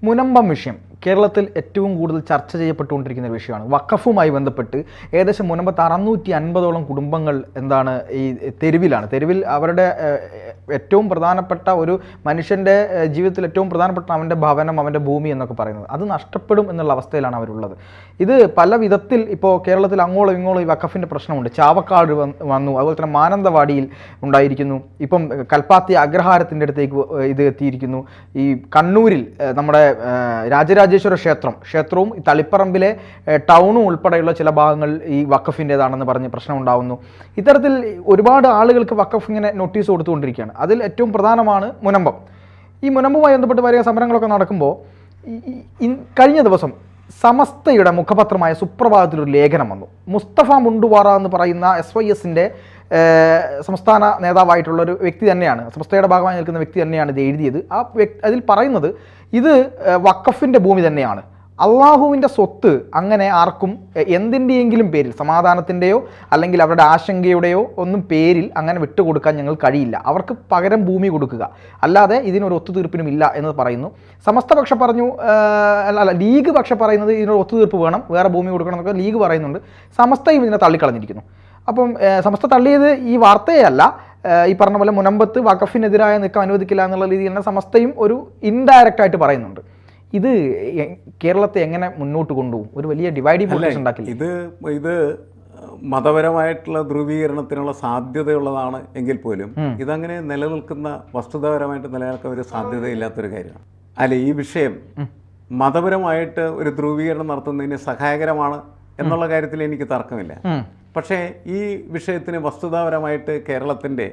മുനമ്പം വിഷയം കേരളത്തിൽ ഏറ്റവും കൂടുതൽ ചർച്ച ചെയ്യപ്പെട്ടുകൊണ്ടിരിക്കുന്ന ഒരു വിഷയമാണ്. വഖഫുമായി ബന്ധപ്പെട്ട് ഏകദേശം മുനമ്പത്ത് 650ഓളം കുടുംബങ്ങൾ ഈ തെരുവിൽ അവരുടെ ഏറ്റവും പ്രധാനപ്പെട്ട ഒരു മനുഷ്യൻ്റെ ജീവിതത്തിൽ ഏറ്റവും പ്രധാനപ്പെട്ട അവൻ്റെ ഭവനം, അവൻ്റെ ഭൂമി എന്നൊക്കെ പറയുന്നത് അത് നഷ്ടപ്പെടും എന്നുള്ള അവസ്ഥയിലാണ് അവരുള്ളത്. ഇത് പല വിധത്തിൽ ഇപ്പോൾ കേരളത്തിൽ അങ്ങോളം ഇങ്ങോളം ഈ വഖഫിൻ്റെ പ്രശ്നമുണ്ട്. ചാവക്കാട് വന്നു, അതുപോലെ തന്നെ മാനന്തവാടിയിൽ ഉണ്ടായിരിക്കുന്നു, ഇപ്പം കൽപ്പാത്തി അഗ്രഹാരത്തിൻ്റെ അടുത്തേക്ക് ഇത് എത്തിയിരിക്കുന്നു. ഈ കണ്ണൂരിൽ നമ്മുടെ രാജരാജേശ്വര ക്ഷേത്രവും തളിപ്പറമ്പിലെ ടൗണും ഉൾപ്പെടെയുള്ള ചില ഭാഗങ്ങൾ ഈ വഖഫിൻ്റേതാണെന്ന് പറഞ്ഞ് പ്രശ്നം ഉണ്ടാകുന്നു. ഇത്തരത്തിൽ ഒരുപാട് ആളുകൾക്ക് വഖഫ് ഇങ്ങനെ നോട്ടീസ് കൊടുത്തുകൊണ്ടിരിക്കുകയാണ്. അതിൽ ഏറ്റവും പ്രധാനമാണ് മുനമ്പം. ഈ മുനമ്പുമായി ബന്ധപ്പെട്ട് വലിയ സമരങ്ങളൊക്കെ നടക്കുമ്പോൾ കഴിഞ്ഞ ദിവസം സമസ്തയുടെ മുഖപത്രമായ സുപ്രഭാതത്തിലൊരു ലേഖനം വന്നു. മുസ്തഫ മുണ്ടുവാറ എന്ന് പറയുന്ന SYSൻ്റെ സംസ്ഥാന നേതാവായിട്ടുള്ളൊരു വ്യക്തി തന്നെയാണ്, സമസ്തയുടെ ഭാഗമായി നിൽക്കുന്ന വ്യക്തി തന്നെയാണ് ഇത് എഴുതിയത്. അതിൽ പറയുന്നത് ഇത് വഖഫിൻ്റെ ഭൂമി തന്നെയാണ്, അള്ളാഹുവിൻ്റെ സ്വത്ത് അങ്ങനെ ആർക്കും എന്തിൻ്റെയെങ്കിലും പേരിൽ, സമാധാനത്തിൻ്റെയോ അല്ലെങ്കിൽ അവരുടെ ആശങ്കയുടെയോ ഒന്നും പേരിൽ അങ്ങനെ വിട്ടുകൊടുക്കാൻ ഞങ്ങൾ കഴിയില്ല, അവർക്ക് പകരം ഭൂമി കൊടുക്കുക, അല്ലാതെ ഇതിനൊരു ഒത്തുതീർപ്പിനും ഇല്ല എന്ന് പറയുന്നു. സമസ്ത പക്ഷം പറഞ്ഞു, ലീഗ് പക്ഷം പറയുന്നത് ഇതിനൊരു ഒത്തുതീർപ്പ് വേണം, വേറെ ഭൂമി കൊടുക്കണം എന്നൊക്കെ ലീഗ് പറയുന്നുണ്ട്. സമസ്തയും ഇതിനെ തള്ളിക്കളഞ്ഞിരിക്കുന്നു. അപ്പം സമസ്ത തള്ളിയത് ഈ വാർത്തയല്ല, ഈ പറഞ്ഞ പോലെ മുനമ്പത്ത് വഖഫിനെതിരായ നീക്കം അനുവദിക്കില്ല എന്നുള്ള രീതിയിൽ തന്നെ സമസ്തയും ഒരു ഇൻഡയറക്റ്റായിട്ട് പറയുന്നുണ്ട്. ഇത് കേരളത്തെ എങ്ങനെ മുന്നോട്ട് കൊണ്ടുപോകും? ഒരു വലിയ ഡിവൈഡിംഗ് പൊളിറ്റിക്സ് ഉണ്ടാക്കില്ല. ഇത് മതപരമായിട്ടുള്ള ധ്രുവീകരണത്തിനുള്ള സാധ്യതയുള്ളതാണ് എങ്കിൽ പോലും ഇതങ്ങനെ നിലനിൽക്കുന്ന, വസ്തുതാപരമായിട്ട് നിലനിൽക്കാൻ ഒരു സാധ്യതയില്ലാത്തൊരു കാര്യമാണ്. അല്ല, ഈ വിഷയം മതപരമായിട്ട് ഒരു ധ്രുവീകരണം നടത്തുന്നതിന് സഹായകരമാണ് എന്നുള്ള കാര്യത്തിൽ എനിക്ക് തർക്കമില്ല. പക്ഷേ ഈ വിഷയത്തിന് വസ്തുതാപരമായിട്ട് കേരളത്തിൻ്റെ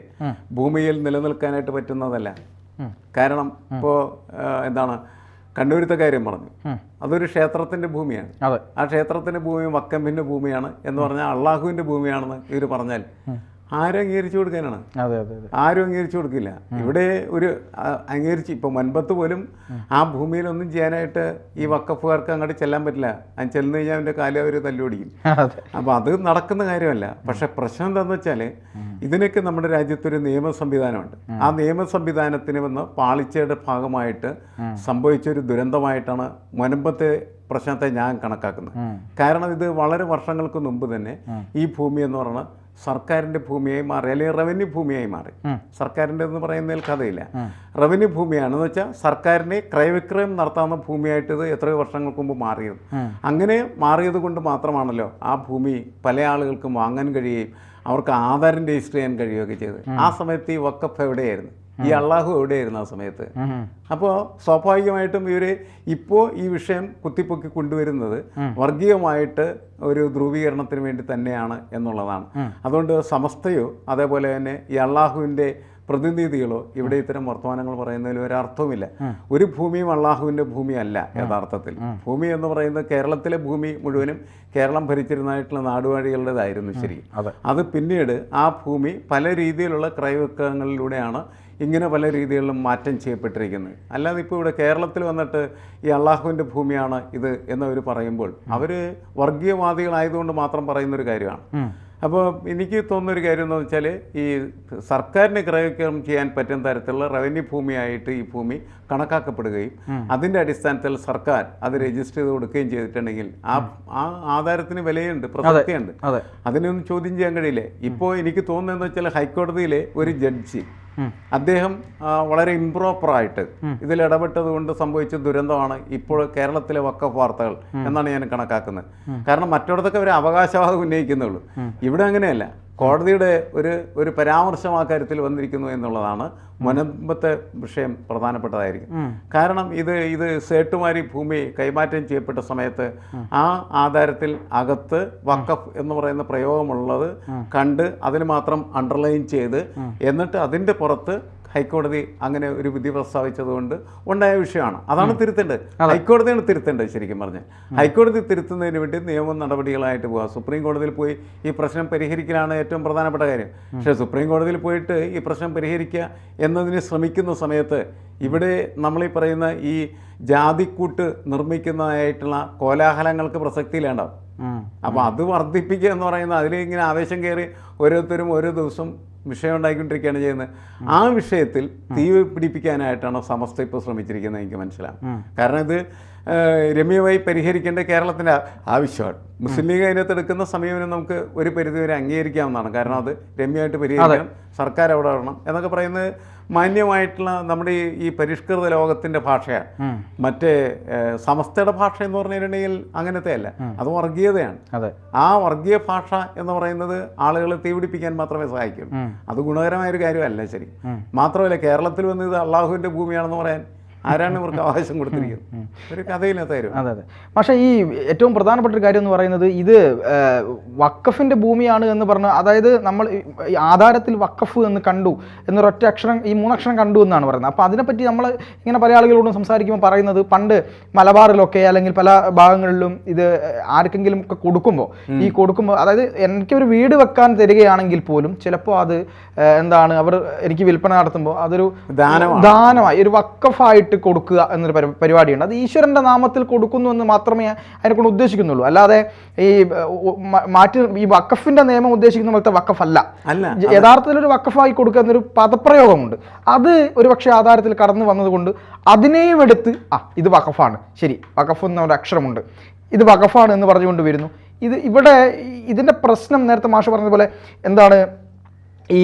ഭൂമിയിൽ നിലനിൽക്കാനായിട്ട് പറ്റുന്നതല്ല. കാരണം ഇപ്പോൾ കണ്ണൂരത്തെ കാര്യം പറഞ്ഞു, അതൊരു ക്ഷേത്രത്തിൻ്റെ ഭൂമിയാണ്. ആ ക്ഷേത്രത്തിൻ്റെ ഭൂമി വഖഫിൻ്റെ ഭൂമിയാണ് എന്ന് പറഞ്ഞാൽ അള്ളാഹുവിൻ്റെ ഭൂമിയാണെന്ന് ഇവർ പറഞ്ഞാൽ ആരും അംഗീകരിച്ചു കൊടുക്കാനാണ്? ആരും അംഗീകരിച്ചു കൊടുക്കില്ല. ഇവിടെ ഒരു അംഗീകരിച്ച് ഇപ്പോൾ മുൻപത്ത് പോലും ആ ഭൂമിയിലൊന്നും ചെയ്യാനായിട്ട് ഈ വഖഫുകാർക്ക് അങ്ങോട്ട് ചെല്ലാൻ പറ്റില്ല. അത് ചെല്ലുന്നു കഴിഞ്ഞാൽ അവൻ്റെ കാലം അവർ തല്ലുപിടിക്കും. അപ്പോൾ അത് നടക്കുന്ന കാര്യമല്ല. പക്ഷെ പ്രശ്നം എന്താണെന്ന് വെച്ചാൽ ഇതിനൊക്കെ നമ്മുടെ രാജ്യത്തൊരു നിയമ സംവിധാനമുണ്ട്. ആ നിയമ സംവിധാനത്തിന് വന്ന് പാളിച്ചയുടെ ഭാഗമായിട്ട് സംഭവിച്ചൊരു ദുരന്തമായിട്ടാണ് മുൻപത്തെ പ്രശ്നത്തെ ഞാൻ കണക്കാക്കുന്നത്. കാരണം ഇത് വളരെ വർഷങ്ങൾക്ക് മുമ്പ് തന്നെ ഈ ഭൂമി എന്ന് പറഞ്ഞാൽ സർക്കാരിൻ്റെ ഭൂമിയായി മാറി, അല്ലെങ്കിൽ റവന്യൂ ഭൂമിയായി മാറി. സർക്കാരിൻ്റെ എന്ന് പറയുന്നതിൽ കഥയില്ല, റവന്യൂ ഭൂമിയാണെന്ന് വെച്ചാൽ സർക്കാരിനെ ക്രയവിക്രയം നടത്താവുന്ന ഭൂമിയായിട്ട് ഇത് എത്രയോ വർഷങ്ങൾക്ക് മുമ്പ് മാറിയത്. അങ്ങനെ മാറിയത് കൊണ്ട് മാത്രമാണല്ലോ ആ ഭൂമി പല ആളുകൾക്കും വാങ്ങാൻ കഴിയുകയും അവർക്ക് ആധാരം രജിസ്റ്റർ ചെയ്യാൻ കഴിയുകയൊക്കെ ചെയ്തത്. ആ സമയത്ത് ഈ വഖഫ് എവിടെയായിരുന്നു? ഈ അള്ളാഹു എവിടെയായിരുന്നു ആ സമയത്ത്? അപ്പോൾ സ്വാഭാവികമായിട്ടും ഇവർ ഇപ്പോൾ ഈ വിഷയം കുത്തിപ്പൊക്കി കൊണ്ടുവരുന്നത് വർഗീയമായിട്ട് ഒരു ധ്രുവീകരണത്തിന് വേണ്ടി തന്നെയാണ് എന്നുള്ളതാണ്. അതുകൊണ്ട് സമസ്തയോ അതേപോലെ തന്നെ ഈ അള്ളാഹുവിൻ്റെ പ്രതിനിധികളോ ഇവിടെ ഇത്തരം വർത്തമാനങ്ങൾ പറയുന്നതിൽ ഒരർത്ഥവുമില്ല. ഒരു ഭൂമിയും അള്ളാഹുവിൻ്റെ ഭൂമിയല്ല യഥാർത്ഥത്തിൽ. ഭൂമി എന്ന് പറയുന്നത് കേരളത്തിലെ ഭൂമി മുഴുവനും കേരളം ഭരിച്ചിരുന്നതായിട്ടുള്ള നാടുവാഴികളുടേതായിരുന്നു. ശരി, അത് പിന്നീട് ആ ഭൂമി പല രീതിയിലുള്ള ക്രയവിക്രയങ്ങളിലൂടെയാണ് ഇങ്ങനെ പല രീതികളിലും മാറ്റം ചെയ്യപ്പെട്ടിരിക്കുന്നത്. അല്ലാതെ ഇപ്പോൾ ഇവിടെ കേരളത്തിൽ വന്നിട്ട് ഈ അള്ളാഹുവിൻ്റെ ഭൂമിയാണ് ഇത് എന്നവർ പറയുമ്പോൾ അവർ വർഗീയവാദികളായതുകൊണ്ട് മാത്രം പറയുന്നൊരു കാര്യമാണ്. അപ്പോൾ എനിക്ക് തോന്നുന്നൊരു കാര്യം എന്ന് വെച്ചാൽ ഈ സർക്കാരിന് ക്രയവിക്രയം ചെയ്യാൻ പറ്റുന്ന തരത്തിലുള്ള റവന്യൂ ഭൂമിയായിട്ട് ഈ ഭൂമി കണക്കാക്കപ്പെടുകയും അതിൻ്റെ അടിസ്ഥാനത്തിൽ സർക്കാർ അത് രജിസ്റ്റർ ചെയ്ത് കൊടുക്കുകയും ചെയ്തിട്ടുണ്ടെങ്കിൽ ആ ആധാരത്തിന് വിലയുണ്ട്, പ്രസക്തിയുണ്ട്. അതിനൊന്നും ചോദ്യം ചെയ്യാൻ കഴിയില്ലേ. ഇപ്പോൾ എനിക്ക് തോന്നുന്നതെന്ന് വെച്ചാൽ ഹൈക്കോടതിയിലെ ഒരു ജഡ്ജി അദ്ദേഹം വളരെ ഇംപ്രോപ്പറായിട്ട് ഇതിൽ ഇടപെട്ടത് കൊണ്ട് സംഭവിച്ച ദുരന്തമാണ് ഇപ്പോൾ കേരളത്തിലെ വഖഫ് വാർത്തകൾ എന്നാണ് ഞാൻ കണക്കാക്കുന്നത്. കാരണം മറ്റിടത്തൊക്കെ അവർ അവകാശവാദം ഉന്നയിക്കുന്നുള്ളൂ, ഇവിടെ അങ്ങനെയല്ല. കോടതിയുടെ ഒരു പരാമർശം ആ കാര്യത്തിൽ വന്നിരിക്കുന്നു എന്നുള്ളതാണ് മുൻപത്തെ വിഷയം പ്രധാനപ്പെട്ടതായിരിക്കും. കാരണം ഇത് സേട്ടുമാരി ഭൂമി കൈമാറ്റം ചെയ്യപ്പെട്ട സമയത്ത് ആ ആധാരത്തിൽ അകത്ത് വഖഫ് എന്ന് പറയുന്ന പ്രയോഗമുള്ളത് കണ്ട് അതിന് മാത്രം അണ്ടർലൈൻ ചെയ്ത് എന്നിട്ട് അതിൻ്റെ പുറത്ത് ഹൈക്കോടതി അങ്ങനെ ഒരു വിധി പ്രസ്താവിച്ചതുകൊണ്ട് ഉണ്ടായ വിഷയമാണ്. അതാണ് തിരുത്തേണ്ടത്. ഹൈക്കോടതിയാണ് തിരുത്തേണ്ടത്. ശരിക്കും പറഞ്ഞാൽ ഹൈക്കോടതി തിരുത്തുന്നതിന് വേണ്ടി നിയമ നടപടികളായിട്ട് പോവുക. സുപ്രീം കോടതിയിൽ പോയി ഈ പ്രശ്നം പരിഹരിക്കലാണ് ഏറ്റവും പ്രധാനപ്പെട്ട കാര്യം. പക്ഷേ സുപ്രീം കോടതിയിൽ പോയിട്ട് ഈ പ്രശ്നം പരിഹരിക്കുക എന്നതിന് ശ്രമിക്കുന്ന സമയത്ത് ഇവിടെ നമ്മളീ പറയുന്ന ഈ ജാതിക്കൂട്ട് നിർമ്മിക്കുന്നതായിട്ടുള്ള കോലാഹലങ്ങൾക്ക് പ്രസക്തിയിലുണ്ടാവും. അപ്പോൾ അത് വർദ്ധിപ്പിക്കുക എന്ന് പറയുന്നത് അതിലിങ്ങനെ ആവേശം കയറി ഓരോരുത്തരും ഓരോ ദിവസം വിഷയം ഉണ്ടായിക്കൊണ്ടിരിക്കുകയാണ് ചെയ്യുന്നത്. ആ വിഷയത്തിൽ തീ പിടിപ്പിക്കാനായിട്ടാണ് സമസ്ത ഇപ്പോൾ ശ്രമിച്ചിരിക്കുന്നത് എനിക്ക് മനസ്സിലാവും. കാരണം ഇത് രമ്യമായി പരിഹരിക്കേണ്ട കേരളത്തിൻ്റെ ആവശ്യമാണ്. മുസ്ലിം ലീഗ് അതിനകത്ത് എടുക്കുന്ന സമീപനം നമുക്ക് ഒരു പരിധിവരെ അംഗീകരിക്കാവുന്നതാണ്. കാരണം അത് രമ്യമായിട്ട് പരിഹരിക്കാൻ സർക്കാർ അവിടെ വരണം എന്നൊക്കെ പറയുന്നത് മാന്യമായിട്ടുള്ള നമ്മുടെ ഈ പരിഷ്കൃത ലോകത്തിൻ്റെ ഭാഷയാണ്. മറ്റേ സമസ്തയുടെ ഭാഷ എന്ന് പറഞ്ഞിട്ടുണ്ടെങ്കിൽ അങ്ങനത്തെ അല്ല, അത് വർഗീയതയാണ്. ആ വർഗീയ ഭാഷ എന്ന് പറയുന്നത് ആളുകളെ തീപിടിപ്പിക്കാൻ മാത്രമേ സഹായിക്കുള്ളൂ. അത് ഗുണകരമായൊരു കാര്യമല്ല. ശരി, മാത്രമല്ല കേരളത്തിൽ വന്ന് ഇത് അള്ളാഹുവിൻ്റെ ഭൂമിയാണെന്ന് പറയാൻ ആരാണ് ഇവർക്ക് അവകാശം കൊടുത്തിരിക്കുന്നത്? ഒരു കഥയില്ലാത്തായിരുന്നു. അതെ അതെ. പക്ഷേ ഈ ഏറ്റവും പ്രധാനപ്പെട്ട ഒരു കാര്യം എന്ന് പറയുന്നത് ഇത് വഖഫിൻ്റെ ഭൂമിയാണ് എന്ന് പറഞ്ഞ്, അതായത് നമ്മൾ ആധാരത്തിൽ വഖഫ് എന്ന് കണ്ടു എന്നൊരൊറ്റ അക്ഷരം, ഈ 3 അക്ഷരം കണ്ടു എന്നാണ് പറയുന്നത്. അപ്പോൾ അതിനെപ്പറ്റി നമ്മൾ ഇങ്ങനെ പല ആളുകളോടും സംസാരിക്കുമ്പോൾ പറയുന്നത്, പണ്ട് മലബാറിലൊക്കെ അല്ലെങ്കിൽ പല ഭാഗങ്ങളിലും ഇത് ആർക്കെങ്കിലും ഒക്കെ കൊടുക്കുമ്പോൾ അതായത് എനിക്കൊരു വീട് വെക്കാൻ തരികയാണെങ്കിൽ പോലും ചിലപ്പോൾ അത് എന്താണ്, അവർ എനിക്ക് വിൽപ്പന നടത്തുമ്പോൾ അതൊരു ദാനമായി ഒരു വഖഫായിട്ട് കൊടുക്കുക എന്നൊരു പരിപാടിയുണ്ട്. അത് ഈശ്വരന്റെ നാമത്തിൽ കൊടുക്കുന്നു എന്ന് മാത്രമേ അതിനെക്കൊണ്ട് ഉദ്ദേശിക്കുന്നുള്ളൂ. അല്ലാതെ ഈ ഈ വഖഫിന്റെ നിയമം ഉദ്ദേശിക്കുന്ന പോലത്തെ വഖഫ് അല്ല. യഥാർത്ഥത്തിൽ ഒരു വഖഫായി കൊടുക്കുക എന്നൊരു പദപ്രയോഗമുണ്ട്. അത് ഒരുപക്ഷെ ആധാരത്തിൽ കടന്നു വന്നതുകൊണ്ട് അതിനെയും എടുത്ത് ഇത് വഖഫാണ്, ശരി, വഖഫ് എന്ന ഒരു അക്ഷരമുണ്ട്, ഇത് വഖഫാണ് എന്ന് പറഞ്ഞുകൊണ്ട് വരുന്നു. ഇവിടെ ഇതിന്റെ പ്രശ്നം നേരത്തെ മാഷ് പറഞ്ഞതുപോലെ എന്താണ്, ഈ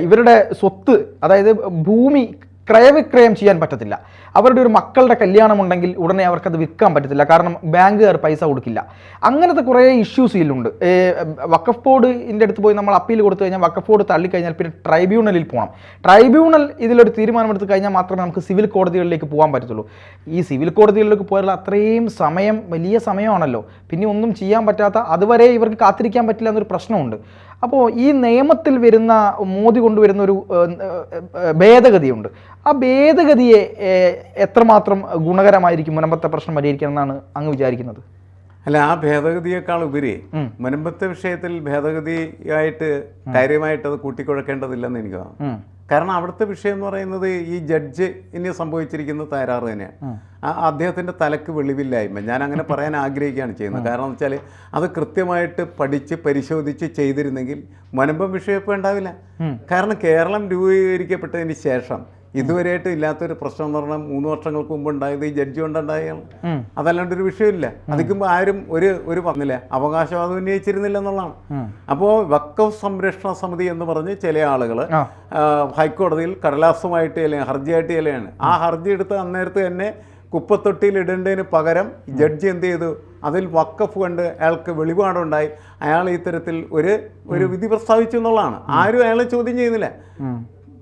ഇവരുടെ സ്വത്ത്, അതായത് ഭൂമി ക്രയവിക്രയം ചെയ്യാൻ പറ്റത്തില്ല. അവരുടെ ഒരു മക്കളുടെ കല്യാണം ഉണ്ടെങ്കിൽ ഉടനെ അവർക്കത് വിൽക്കാൻ പറ്റത്തില്ല, കാരണം ബാങ്കുകാർ പൈസ കൊടുക്കില്ല. അങ്ങനത്തെ കുറേ ഇഷ്യൂസ് ഇതിലുണ്ട്. വഖഫ് ബോർഡിൻ്റെ അടുത്ത് പോയി നമ്മൾ അപ്പീൽ കൊടുത്തു കഴിഞ്ഞാൽ വഖഫ് ബോർഡ് തള്ളിക്കഴിഞ്ഞാൽ പിന്നെ ട്രൈബ്യൂണലിൽ പോകണം. ട്രൈബ്യൂണൽ ഇതിലൊരു തീരുമാനമെടുത്ത് കഴിഞ്ഞാൽ മാത്രമേ നമുക്ക് സിവിൽ കോടതികളിലേക്ക് പോകാൻ പറ്റത്തുള്ളൂ. ഈ സിവിൽ കോടതികളിലേക്ക് പോയാൽ അത്രയും സമയം, വലിയ സമയമാണല്ലോ. പിന്നെ ഒന്നും ചെയ്യാൻ പറ്റാത്ത, അതുവരെ ഇവർക്ക് കാത്തിരിക്കാൻ പറ്റില്ല എന്നൊരു പ്രശ്നമുണ്ട്. അപ്പോൾ ഈ നിയമത്തിൽ വരുന്ന, മോദി കൊണ്ടുവരുന്ന ഒരു ഭേദഗതിയുണ്ട്. ആ ഭേദഗതിയെ എത്രമാത്രം ഗുണകരമായിരിക്കും മുനമ്പത്തെ പ്രശ്നം പരിഹരിക്കാൻ എന്നാണ് അങ്ങ് വിചാരിക്കുന്നത്? അല്ല, ആ ഭേദഗതിയേക്കാൾ ഉപരി മുനമ്പത്തെ വിഷയത്തിൽ ഭേദഗതിയായിട്ട് കാര്യമായിട്ട് അത് കൂട്ടിക്കുഴക്കേണ്ടതില്ലെന്ന് എനിക്ക് തോന്നുന്നു. കാരണം അവിടുത്തെ വിഷയം എന്ന് പറയുന്നത് ഈ ജഡ്ജ് ഇനി സംഭവിച്ചിരിക്കുന്ന തകരാറ് തന്നെയാണ്. അദ്ദേഹത്തിൻ്റെ തലക്ക് വെളിവില്ലായ്മ, ഞാൻ അങ്ങനെ പറയാൻ ആഗ്രഹിക്കുകയാണ് ചെയ്യുന്നത്. കാരണം എന്ന് വെച്ചാൽ അത് കൃത്യമായിട്ട് പഠിച്ച് പരിശോധിച്ച് ചെയ്തിരുന്നെങ്കിൽ മുനമ്പം വിഷയം ഇപ്പോൾ ഉണ്ടാവില്ല. കാരണം കേരളം രൂപീകരിക്കപ്പെട്ടതിന് ശേഷം ഇതുവരെയായിട്ട് ഇല്ലാത്തൊരു പ്രശ്നം എന്ന് പറഞ്ഞാൽ 3 വർഷങ്ങൾക്ക് മുമ്പ് ഉണ്ടായത് ഈ ജഡ്ജി കൊണ്ടുണ്ടായാണ്. അതല്ലാണ്ടൊരു വിഷയമില്ല. അതിക്കുമ്പോൾ ആരും ഒരു പറഞ്ഞില്ല, അവകാശവാദം ഉന്നയിച്ചിരുന്നില്ല എന്നുള്ളതാണ്. അപ്പോൾ വഖഫ് സംരക്ഷണ സമിതി എന്ന് പറഞ്ഞ് ചില ആളുകൾ ഹൈക്കോടതിയിൽ കടലാസുമായിട്ട് അല്ലെങ്കിൽ ഹർജിയായിട്ട് ചിലയാണ്. ആ ഹർജി എടുത്ത് അന്നേരത്ത് തന്നെ കുപ്പത്തൊട്ടിയിൽ ഇടേണ്ടതിന് പകരം ജഡ്ജി എന്ത് ചെയ്തു, അതിൽ വഖഫ് കണ്ട് അയാൾക്ക് വെളിപാടുണ്ടായി, അയാൾ ഇത്തരത്തിൽ ഒരു വിധി പ്രസ്താവിച്ചു എന്നുള്ളതാണ്. ആരും അയാളെ ചോദ്യം ചെയ്യുന്നില്ല.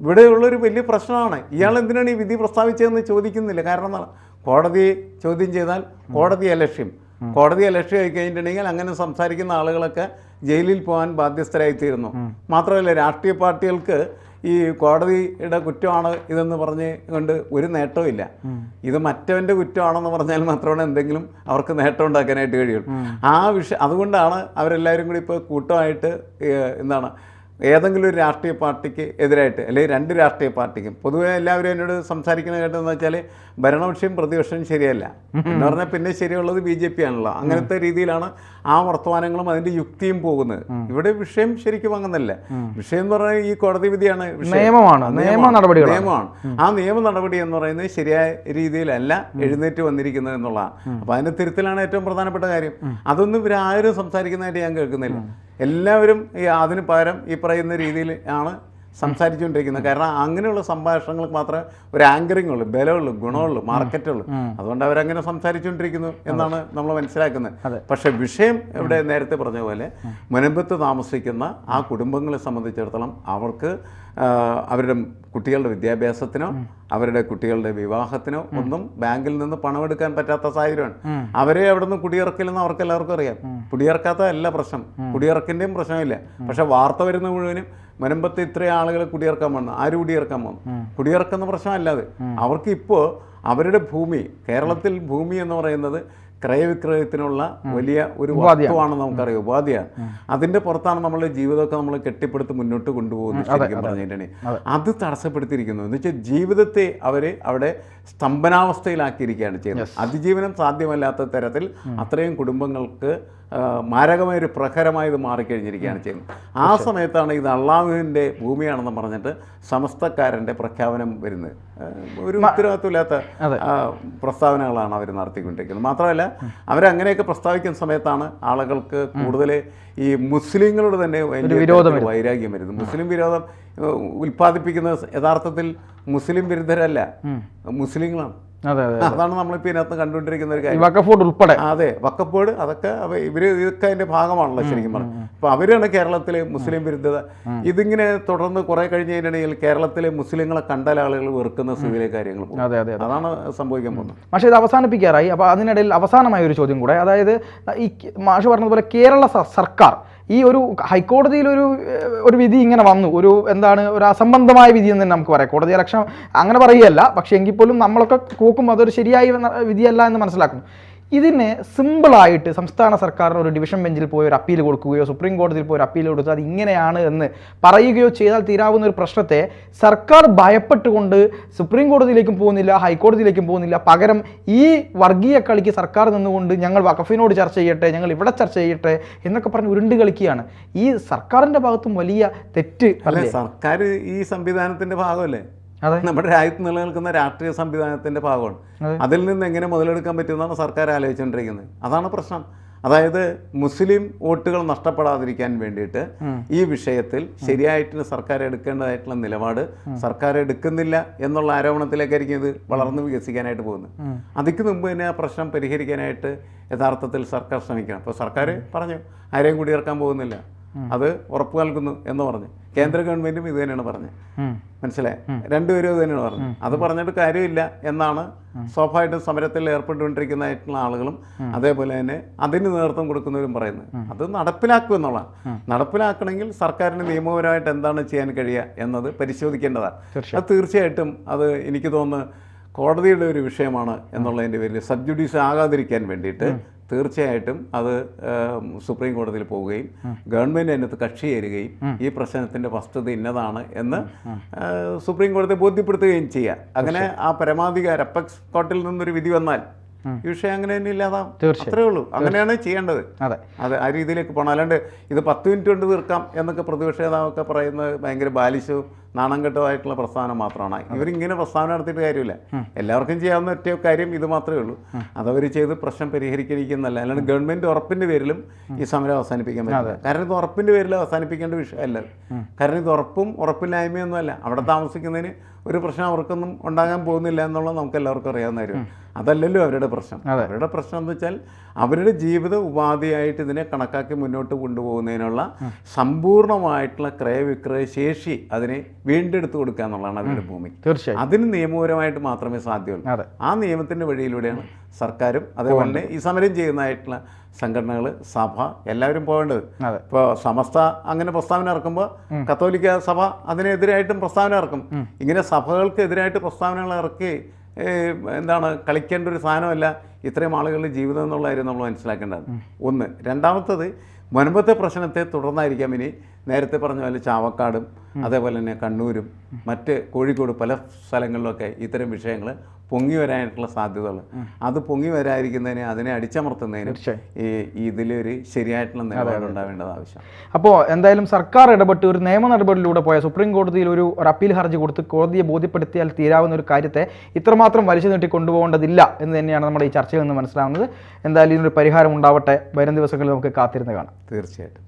ഇവിടെയുള്ളൊരു വലിയ പ്രശ്നമാണ്, ഇയാൾ എന്തിനാണ് ഈ വിധി പ്രസ്താവിച്ചതെന്ന് ചോദിക്കുന്നില്ല. കാരണം എന്താണ്, കോടതിയെ ചോദ്യം ചെയ്താൽ കോടതിയെ ലക്ഷ്യം ആയി കഴിഞ്ഞിട്ടുണ്ടെങ്കിൽ അങ്ങനെ സംസാരിക്കുന്ന ആളുകളൊക്കെ ജയിലിൽ പോകാൻ ബാധ്യസ്ഥരായിത്തീരുന്നു. മാത്രമല്ല, രാഷ്ട്രീയ പാർട്ടികൾക്ക് ഈ കോടതിയുടെ കുറ്റമാണ് ഇതെന്ന് പറഞ്ഞ് കൊണ്ട് ഒരു നേട്ടവും ഇല്ല. ഇത് മറ്റവൻ്റെ കുറ്റമാണെന്ന് പറഞ്ഞാൽ മാത്രമാണ് എന്തെങ്കിലും അവർക്ക് നേട്ടം ഉണ്ടാക്കാനായിട്ട് കഴിയുള്ളൂ. ആ അതുകൊണ്ടാണ് അവരെല്ലാവരും കൂടി ഇപ്പോൾ കൂട്ടമായിട്ട് എന്താണ്, ഏതെങ്കിലും ഒരു രാഷ്ട്രീയ പാർട്ടിക്ക് എതിരായിട്ട് അല്ലെങ്കിൽ 2 രാഷ്ട്രീയ പാർട്ടിക്കും, പൊതുവെ എല്ലാവരും എന്നോട് സംസാരിക്കുന്ന കേട്ടതെന്ന് വെച്ചാൽ ഭരണപക്ഷവും പ്രതിപക്ഷവും ശരിയല്ല എന്ന് പറഞ്ഞാൽ പിന്നെ ശരിയുള്ളത് BJP ആണല്ലോ. അങ്ങനത്തെ രീതിയിലാണ് ആ വർത്തമാനങ്ങളും അതിൻ്റെ യുക്തിയും പോകുന്നത്. ഇവിടെ വിഷയം ശരിക്കും അങ്ങനല്ല. വിഷയം എന്ന് പറഞ്ഞാൽ ഈ കോടതി വിധിയാണ്, നിയമമാണ്. ആ നിയമ നടപടി എന്ന് പറയുന്നത് ശരിയായ രീതിയിലല്ല എഴുന്നേറ്റ് വന്നിരിക്കുന്നത് എന്നുള്ളതാണ്. അപ്പോൾ അതിൻ്റെ തിരുത്തലാണ് ഏറ്റവും പ്രധാനപ്പെട്ട കാര്യം. അതൊന്നും ഇവരാരും സംസാരിക്കുന്നതായിട്ട് ഞാൻ കേൾക്കുന്നില്ല. എല്ലാവരും അതിന് പകരം ഈ പറയുന്ന രീതിയിൽ ആണ് സംസാരിച്ചുകൊണ്ടിരിക്കുന്നത്. കാരണം അങ്ങനെയുള്ള സംഭാഷണങ്ങൾക്ക് മാത്രമേ ഒരു ആങ്കറിംഗ് ഉള്ളൂ, ബലമുള്ളൂ, ഗുണമുള്ളൂ, മാർക്കറ്റുള്ളൂ. അതുകൊണ്ട് അവരങ്ങനെ സംസാരിച്ചുകൊണ്ടിരിക്കുന്നു എന്നാണ് നമ്മൾ മനസ്സിലാക്കുന്നത്. പക്ഷേ വിഷയം ഇവിടെ നേരത്തെ പറഞ്ഞ പോലെ മുനമ്പത്ത് താമസിക്കുന്ന ആ കുടുംബങ്ങളെ സംബന്ധിച്ചിടത്തോളം അവർക്ക് അവരുടെ കുട്ടികളുടെ വിദ്യാഭ്യാസത്തിനോ അവരുടെ കുട്ടികളുടെ വിവാഹത്തിനോ ഒന്നും ബാങ്കിൽ നിന്ന് പണമെടുക്കാൻ പറ്റാത്ത സാഹചര്യമാണ്. അവരെ അവിടെ നിന്ന് കുടിയിറക്കില്ലെന്ന് അവർക്ക് എല്ലാവർക്കും അറിയാം. കുടിയിറക്കാത്തതല്ല പ്രശ്നം, കുടിയിറക്കിൻ്റെയും പ്രശ്നമില്ല. പക്ഷെ വാർത്ത വരുന്ന മുഴുവനും മുനമ്പത്ത് ഇത്രയും ആളുകളെ കുടിയിറക്കാൻ വന്നു. ആര് കുടിയിറക്കാൻ വന്നു? കുടിയിറക്കുന്ന പ്രശ്നമല്ലാതെ അവർക്ക് ഇപ്പോൾ അവരുടെ ഭൂമി, കേരളത്തിൽ ഭൂമി എന്ന് പറയുന്നത് ക്രയവിക്രയത്തിനുള്ള വലിയ ഒരു വസ്തുവാണെന്ന് നമുക്കറിയാം, ഉപാധിയാണ്. അതിൻ്റെ പുറത്താണ് നമ്മളുടെ ജീവിതമൊക്കെ നമ്മൾ കെട്ടിപ്പടുത്ത് മുന്നോട്ട് കൊണ്ടുപോകുന്നത്. ശരിക്കും പറഞ്ഞിട്ടുണ്ടെങ്കിൽ അത് തടസ്സപ്പെടുത്തിയിരിക്കുന്നു. എന്ന് വെച്ചാൽ ജീവിതത്തെ അവിടെ സ്തംഭനാവസ്ഥയിലാക്കിയിരിക്കുകയാണ് ചെയ്യുന്നത്. അതിജീവനം സാധ്യമല്ലാത്ത തരത്തിൽ അത്രയും കുടുംബങ്ങൾക്ക് മാരകമായൊരു പ്രഹരമായി ഇത് മാറിക്കഴിഞ്ഞിരിക്കുകയാണ് ചെയ്യുന്നത്. ആ സമയത്താണ് ഇത് അള്ളാഹുവിൻ്റെ ഭൂമിയാണെന്ന് പറഞ്ഞിട്ട് സമസ്തക്കാരൻ്റെ പ്രഖ്യാപനം വരുന്നത്. ഒരു ഉത്തരവാദിത്വമില്ലാത്ത പ്രസ്താവനകളാണ് അവർ നടത്തിക്കൊണ്ടിരിക്കുന്നത്. മാത്രമല്ല അവരങ്ങനെയൊക്കെ പ്രസ്താവിക്കുന്ന സമയത്താണ് ആളുകൾക്ക് കൂടുതൽ ഈ മുസ്ലിങ്ങളോട് തന്നെ വൈരാഗ്യം വരുന്നത്. മുസ്ലിം വിരോധം ഉൽപ്പാദിപ്പിക്കുന്നത് യഥാർത്ഥത്തിൽ മുസ്ലിം വിരുദ്ധരല്ല, മുസ്ലിങ്ങളാണ്. അതാണ് നമ്മളിപ്പോൾ ഇതിനകത്ത് കണ്ടുകൊണ്ടിരിക്കുന്ന ഒരു കാര്യം. വഖഫ് ഉൾപ്പെടെ, അതെ, വഖഫ് ബോർഡ് അതൊക്കെ ഇതൊക്കെ അതിൻ്റെ ഭാഗമാണല്ലോ ശരിക്കും പറഞ്ഞു. അപ്പോൾ അവരാണ് കേരളത്തിലെ മുസ്ലിം വിരുദ്ധത. ഇതിങ്ങനെ തുടർന്ന് കുറേ കഴിഞ്ഞ് കഴിഞ്ഞിട്ടുണ്ടെങ്കിൽ കേരളത്തിലെ മുസ്ലിങ്ങളെ കണ്ടാൽ ആളുകൾ വെറുക്കുന്ന സ്ഥിതിയിലെ കാര്യങ്ങൾ പോകും. അതാണ് സംഭവിക്കാൻ പോകുന്നത്. പക്ഷേ ഇത് അവസാനിപ്പിക്കാറായി. അപ്പോൾ അതിനിടയിൽ അവസാനമായ ഒരു ചോദ്യം കൂടെ, അതായത് ഈ മാഷ് പറഞ്ഞതുപോലെ കേരള സർക്കാർ ഈ ഒരു ഹൈക്കോടതിയിൽ ഒരു വിധി ഇങ്ങനെ വന്നു, ഒരു അസംബന്ധമായ വിധി എന്ന് തന്നെ നമുക്ക് പറയാം. കോടതി ഇലക്ഷൻ അങ്ങനെ പറയുകയല്ല, പക്ഷേ എങ്കിൽ പോലും നമ്മളൊക്കെ നോക്കുമ്പോൾ അതൊരു ശരിയായ വിധിയല്ല എന്ന് മനസ്സിലാക്കുന്നു. ഇതിനെ സിമ്പിളായിട്ട് സംസ്ഥാന സർക്കാരിന് ഒരു ഡിവിഷൻ ബെഞ്ചിൽ പോയി ഒരു അപ്പീൽ കൊടുക്കുകയോ സുപ്രീം കോടതിയിൽ പോയി ഒരു അപ്പീൽ കൊടുത്ത് അത് ഇങ്ങനെയാണ് എന്ന് പറയുകയോ ചെയ്താൽ തീരാവുന്ന ഒരു പ്രശ്നത്തെ സർക്കാർ ഭയപ്പെട്ടുകൊണ്ട് സുപ്രീം കോടതിയിലേക്കും പോകുന്നില്ല, ഹൈക്കോടതിയിലേക്കും പോകുന്നില്ല. പകരം ഈ വർഗീയ കളിക്ക് സർക്കാർ നിന്നുകൊണ്ട് ഞങ്ങൾ വഖഫിനോട് ചർച്ച ചെയ്യട്ടെ, ഞങ്ങൾ ഇവിടെ ചർച്ച ചെയ്യട്ടെ എന്നൊക്കെ പറഞ്ഞ് ഉരുണ്ട് കളിക്കുകയാണ്. ഈ സർക്കാരിൻ്റെ ഭാഗത്തും വലിയ തെറ്റ് അല്ലേ? സർക്കാർ ഈ സംവിധാനത്തിൻ്റെ ഭാഗമല്ലേ, നമ്മുടെ രാജ്യത്ത് നിലനിൽക്കുന്ന രാഷ്ട്രീയ സംവിധാനത്തിൻ്റെ ഭാഗമാണ്. അതിൽ നിന്ന് എങ്ങനെ മുതലെടുക്കാൻ പറ്റുമെന്നാണ് സർക്കാർ ആലോചിച്ചുകൊണ്ടിരിക്കുന്നത്. അതാണ് പ്രശ്നം. അതായത് മുസ്ലിം വോട്ടുകൾ നഷ്ടപ്പെടാതിരിക്കാൻ വേണ്ടിയിട്ട് ഈ വിഷയത്തിൽ ശരിയായിട്ട് സർക്കാർ എടുക്കേണ്ടതായിട്ടുള്ള നിലപാട് സർക്കാർ എടുക്കുന്നില്ല എന്നുള്ള ആരോപണത്തിലേക്കായിരിക്കും ഇത് വളർന്നു വികസിക്കാനായിട്ട് പോകുന്നത്. അതിക്ക് മുമ്പ് തന്നെ ആ പ്രശ്നം പരിഹരിക്കാനായിട്ട് യഥാർത്ഥത്തിൽ സർക്കാർ ശ്രമിക്കണം. അപ്പോൾ സർക്കാർ പറഞ്ഞു ആരെയും കുടിയിറക്കാൻ പോകുന്നില്ല, അത് ഉറപ്പ് നൽകുന്നു എന്ന് പറഞ്ഞു. കേന്ദ്ര ഗവൺമെൻറ്റും ഇത് തന്നെയാണ് പറഞ്ഞത്. മനസ്സിലായി, രണ്ടുപേരും ഇത് തന്നെയാണ് പറഞ്ഞത്. അത് പറഞ്ഞിട്ട് കാര്യമില്ല എന്നാണ് സ്വാഭാവികമായിട്ടും സമരത്തിൽ ഏർപ്പെട്ടുകൊണ്ടിരിക്കുന്നതായിട്ടുള്ള ആളുകളും അതേപോലെ തന്നെ അതിന് നേതൃത്വം കൊടുക്കുന്നവരും പറയുന്നത്. അത് നടപ്പിലാക്കും എന്നുള്ളതാണ്. നടപ്പിലാക്കണമെങ്കിൽ സർക്കാരിന് നിയമപരമായിട്ട് എന്താണ് ചെയ്യാൻ കഴിയുക എന്നത് പരിശോധിക്കേണ്ടതാണ്. അത് തീർച്ചയായിട്ടും അത് എനിക്ക് തോന്നുന്നു കോടതിയുടെ ഒരു വിഷയമാണ് എന്നുള്ളതിൻ്റെ പേരിൽ സബ് ജുഡീസ് ആകാതിരിക്കാൻ വേണ്ടിയിട്ട് തീർച്ചയായിട്ടും അത് സുപ്രീം കോടതിയിൽ പോവുകയും ഗവൺമെൻറ് അതിനകത്ത് കക്ഷി ചേരുകയും ഈ പ്രശ്നത്തിൻ്റെ വസ്തുത ഇന്നതാണ് എന്ന് സുപ്രീം കോടതിയെ ബോധ്യപ്പെടുത്തുകയും ചെയ്യുക. അങ്ങനെ ആ പരമാധികാരം അപ്പെക്സ് കോർട്ടിൽ നിന്നൊരു വിധി വന്നാൽ ഈ വിഷയം അങ്ങനെ തന്നെ ഇല്ലാതാവും. അത്രേ ഉള്ളൂ. അങ്ങനെയാണ് ചെയ്യേണ്ടത്. അത് ആ രീതിയിലേക്ക് പോകണം. അല്ലാണ്ട് ഇത് 10 മിനിറ്റ് കൊണ്ട് തീർക്കാം എന്നൊക്കെ പ്രതിപക്ഷ നേതാവൊക്കെ പറയുന്നത് ഭയങ്കര ബാലിശവും നാണംകെട്ടമായിട്ടുള്ള പ്രസ്താവന മാത്രമാണ്. ഇവരിങ്ങനെ പ്രസ്താവന നടത്തിയിട്ട് കാര്യമില്ല. എല്ലാവർക്കും ചെയ്യാവുന്ന ഒറ്റ കാര്യം ഇത് മാത്രമേ ഉള്ളൂ. അതവർ ചെയ്ത് പ്രശ്നം പരിഹരിക്കുന്നല്ല. അല്ലാണ്ട് ഗവൺമെൻറ് ഉറപ്പിൻ്റെ പേരിലും ഈ സമരം അവസാനിപ്പിക്കാൻ പറ്റില്ല. കാരണം ഇത് ഉറപ്പിൻ്റെ പേരിൽ അവസാനിപ്പിക്കേണ്ട വിഷയമല്ല. കാരണം ഇത് ഉറപ്പില്ലായ്മയൊന്നുമല്ല. അവിടെ താമസിക്കുന്നതിന് ഒരു പ്രശ്നം അവർക്കൊന്നും ഉണ്ടാകാൻ പോകുന്നില്ല എന്നുള്ളത് നമുക്ക് എല്ലാവർക്കും അറിയാവുന്ന കാര്യം. അതല്ലല്ലോ അവരുടെ പ്രശ്നം. അവരുടെ പ്രശ്നം എന്ന് വെച്ചാൽ അവരുടെ ജീവിത ഉപാധിയായിട്ട് ഇതിനെ കണക്കാക്കി മുന്നോട്ട് കൊണ്ടുപോകുന്നതിനുള്ള സമ്പൂർണ്ണമായിട്ടുള്ള ക്രയവിക്രയ ശേഷി അതിനെ വീണ്ടെടുത്ത് കൊടുക്കുക എന്നുള്ളതാണ് അവരുടെ ഭൂമി. അതിന് നിയമപരമായിട്ട് മാത്രമേ സാധ്യമുള്ളൂ. ആ നിയമത്തിൻ്റെ വഴിയിലൂടെയാണ് സർക്കാരും അതേപോലെ തന്നെ ഈ സമരം ചെയ്യുന്നതായിട്ടുള്ള സംഘടനകൾ, സഭ എല്ലാവരും പോകേണ്ടത്. ഇപ്പോൾ സമസ്ത അങ്ങനെ പ്രസ്താവന ഇറക്കുമ്പോൾ കത്തോലിക്ക സഭ അതിനെതിരായിട്ടും പ്രസ്താവന ഇറക്കും. ഇങ്ങനെ സഭകൾക്ക് എതിരായിട്ട് പ്രസ്താവനകൾ ഇറക്കി കളിക്കേണ്ട ഒരു സാധനമല്ല ഇത്രയും ആളുകളുടെ ജീവിതം എന്നുള്ള കാര്യം നമ്മൾ മനസ്സിലാക്കേണ്ടത്. ഒന്ന്. രണ്ടാമത്തത്, മുൻപത്തെ പ്രശ്നത്തെ തുടർന്നായിരിക്കാം ഇനി നേരത്തെ പറഞ്ഞ പോലെ ചാവക്കാടും അതേപോലെ തന്നെ കണ്ണൂരും മറ്റ് കോഴിക്കോട് പല സ്ഥലങ്ങളിലൊക്കെ ഇത്തരം വിഷയങ്ങൾ പൊങ്ങി വരാനായിട്ടുള്ള സാധ്യതകൾ. അത് പൊങ്ങി വരാതിരിക്കുന്നതിന് അതിനെ അടിച്ചമർത്തുന്നതിനും ഇതിലൊരു ശരിയായിട്ടുള്ള നിലപാടുണ്ടാവേണ്ടത് ആവശ്യം. അപ്പോൾ എന്തായാലും സർക്കാർ ഇടപെട്ട് ഒരു നിയമ നടപടിയിലൂടെ പോയ സുപ്രീം കോടതിയിൽ ഒരു അപ്പീൽ ഹർജി കൊടുത്ത് കോടതിയെ ബോധ്യപ്പെടുത്തിയാൽ തീരാവുന്ന ഒരു കാര്യത്തെ ഇത്രമാത്രം വലിച്ചു നീട്ടി കൊണ്ടുപോകേണ്ടതില്ല എന്ന് തന്നെയാണ് നമ്മുടെ ഈ ചർച്ചയിൽ നിന്ന് മനസ്സിലാവുന്നത്. എന്തായാലും ഇതിനൊരു പരിഹാരം ഉണ്ടാവട്ടെ. വരും ദിവസങ്ങളിൽ നമുക്ക് കാത്തിരുന്ന് കാണാം. തീർച്ചയായിട്ടും.